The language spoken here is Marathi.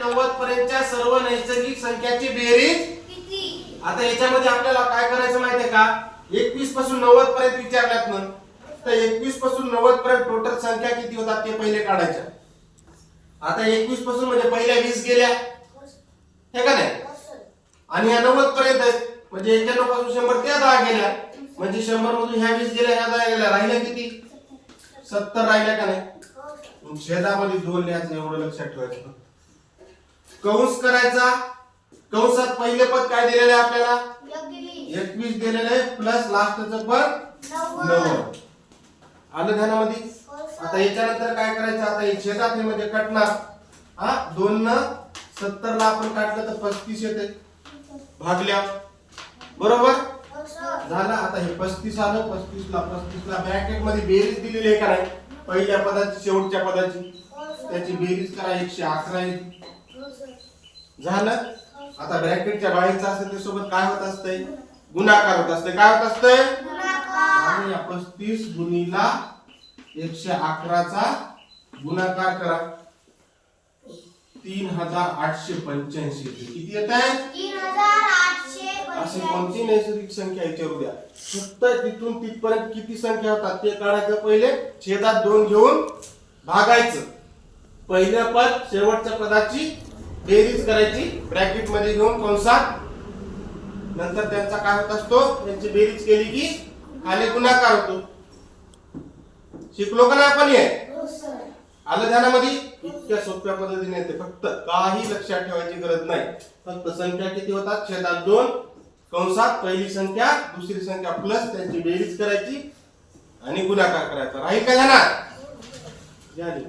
90 पर्यंतच्या सर्व नैसर्गिक संख्याची बेरीज किती? आता याच्यामध्ये आपल्याला काय करायचं माहितीये का 21 पासून 90 पर्यंत विचारल्यात ना तर 21 पासून 90 पर्यंत टोटल संख्या किती होतात ते पहिले काढायच्या आता 21 पासून म्हणजे पहिल्या 20 गेल्या हे का नाही आणि या 90 पर्यंत आहेत म्हणजे 91 पासून 100 त्या 10 गेल्या म्हणजे 100 मधून ह्या 20 गेल्या ह्या 10 गेल्या राहिल्या किती 70 राहिल्या का नाही छेदामध्ये 2 लिहायचं एवढं लक्षात ठेवायचं कंस करायचा कंसात पहिले पद काय दिलेले आहे आपल्याला 21 दिलेले आहे प्लस लास्टचं पद 90 आलं ध्यानामध्ये आता याच्यानंतर काय करायचं आता हे छेदात हे म्हणजे कटणार हा 2 न 70 ला आपण काढलं तर 35 येते भागल्या बरोबर झालं आता हे 35 आलं 35 ला ब्रॅकेट मध्ये बेरीज दिलेली आहे का नाही पहिल्या पदाची शेवटच्या पदाची त्याची बेरीज करा 111 येते झालं आता ब्रॅकेटच्या बाहेरचं असेल त्या सोबत काय होत असतंय गुणाकार होत असते काय होत असतंय आणि या 35 गुणिला 111 चा गुणाकार करा 3885 किती येत आहे 3885 अशी कोणती नैसर्गिक संख्या विचारू द्या फक्त तिथून तिथपर्यंत किती संख्या होतात ते काढायचं पहिले छेदात 2 घेऊन भागायचं पहिलं पद शेवटच्या पदाची बेरीज करायची ब्रॅकेट मध्ये घेऊन कंसात नंतर त्यांचा काय होत असतो त्यांची बेरीज केली की खाली गुणाकार होतो शिकलो का नाही आपण हे आलं ध्यानामध्ये इतक्या सोप्या पद्धतीने येते फक्त काही लक्षात ठेवायची गरज नाही फक्त संख्या किती होतात छेदात 2 कंसात पहिली संख्या दुसरी संख्या प्लस त्यांची बेरीज करायची आणि गुणाकार करायचा राहील का ध्यानात झाली